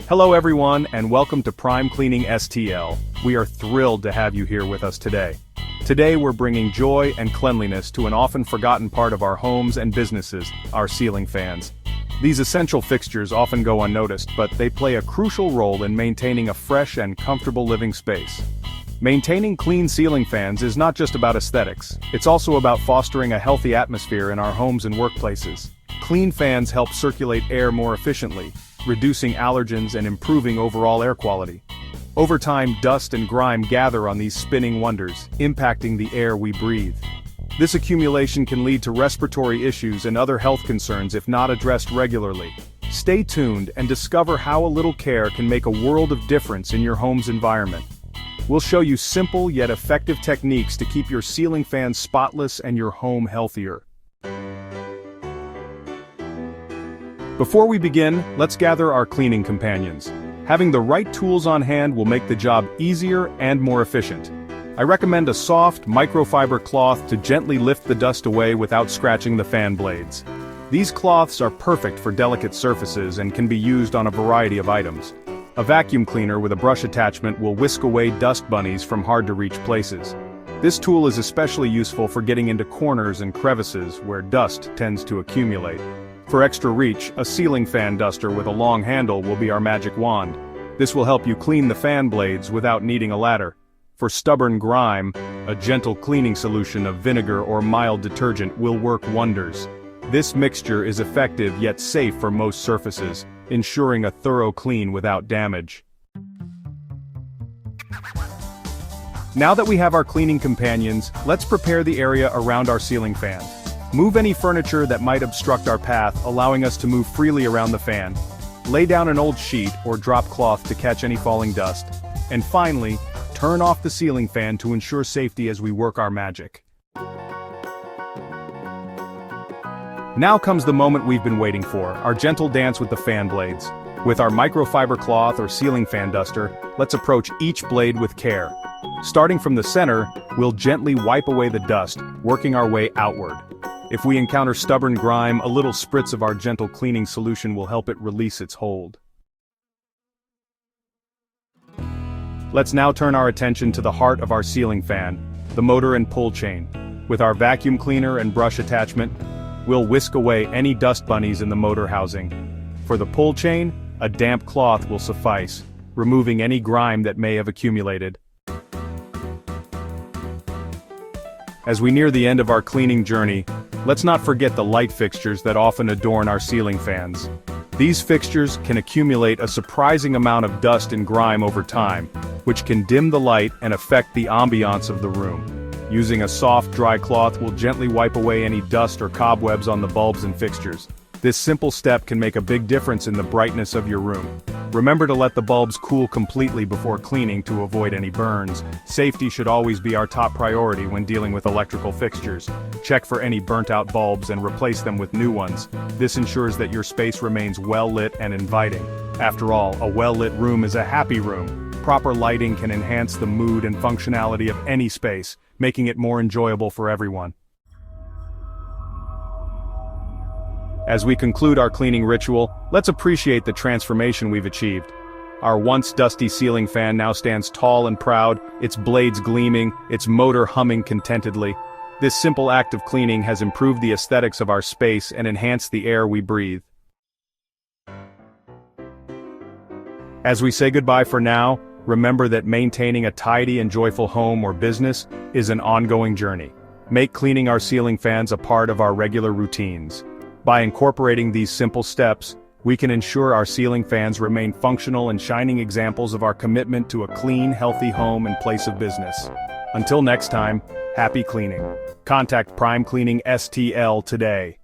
Hello everyone, and welcome to Prime Cleaning STL. We are thrilled to have you here with us today. Today we're bringing joy and cleanliness to an often forgotten part of our homes and businesses, our ceiling fans. These essential fixtures often go unnoticed, but they play a crucial role in maintaining a fresh and comfortable living space. Maintaining clean ceiling fans is not just about aesthetics, it's also about fostering a healthy atmosphere in our homes and workplaces. Clean fans help circulate air more efficiently, reducing allergens and improving overall air quality. Over time, dust and grime gather on these spinning wonders, impacting the air we breathe. This accumulation can lead to respiratory issues and other health concerns if not addressed regularly. Stay tuned and discover how a little care can make a world of difference in your home's environment. We'll show you simple yet effective techniques to keep your ceiling fans spotless and your home healthier. Before we begin, let's gather our cleaning companions. Having the right tools on hand will make the job easier and more efficient. I recommend a soft, microfiber cloth to gently lift the dust away without scratching the fan blades. These cloths are perfect for delicate surfaces and can be used on a variety of items. A vacuum cleaner with a brush attachment will whisk away dust bunnies from hard-to-reach places. This tool is especially useful for getting into corners and crevices where dust tends to accumulate. For extra reach, a ceiling fan duster with a long handle will be our magic wand. This will help you clean the fan blades without needing a ladder. For stubborn grime, a gentle cleaning solution of vinegar or mild detergent will work wonders. This mixture is effective yet safe for most surfaces, ensuring a thorough clean without damage. Now that we have our cleaning companions, let's prepare the area around our ceiling fan. Move any furniture that might obstruct our path, allowing us to move freely around the fan. Lay down an old sheet or drop cloth to catch any falling dust. And finally, turn off the ceiling fan to ensure safety as we work our magic. Now comes the moment we've been waiting for, our gentle dance with the fan blades. With our microfiber cloth or ceiling fan duster, let's approach each blade with care. Starting from the center, we'll gently wipe away the dust, working our way outward. If we encounter stubborn grime, a little spritz of our gentle cleaning solution will help it release its hold. Let's now turn our attention to the heart of our ceiling fan, the motor and pull chain. With our vacuum cleaner and brush attachment, we'll whisk away any dust bunnies in the motor housing. For the pull chain, a damp cloth will suffice, removing any grime that may have accumulated. As we near the end of our cleaning journey, let's not forget the light fixtures that often adorn our ceiling fans. These fixtures can accumulate a surprising amount of dust and grime over time, which can dim the light and affect the ambiance of the room. Using a soft, dry cloth will gently wipe away any dust or cobwebs on the bulbs and fixtures. This simple step can make a big difference in the brightness of your room. Remember to let the bulbs cool completely before cleaning to avoid any burns. Safety should always be our top priority when dealing with electrical fixtures. Check for any burnt-out bulbs and replace them with new ones. This ensures that your space remains well-lit and inviting. After all, a well-lit room is a happy room. Proper lighting can enhance the mood and functionality of any space, making it more enjoyable for everyone. As we conclude our cleaning ritual, let's appreciate the transformation we've achieved. Our once dusty ceiling fan now stands tall and proud, its blades gleaming, its motor humming contentedly. This simple act of cleaning has improved the aesthetics of our space and enhanced the air we breathe. As we say goodbye for now, remember that maintaining a tidy and joyful home or business is an ongoing journey. Make cleaning our ceiling fans a part of our regular routines. By incorporating these simple steps, we can ensure our ceiling fans remain functional and shining examples of our commitment to a clean, healthy home and place of business. Until next time, happy cleaning. Contact Prime Cleaning STL today.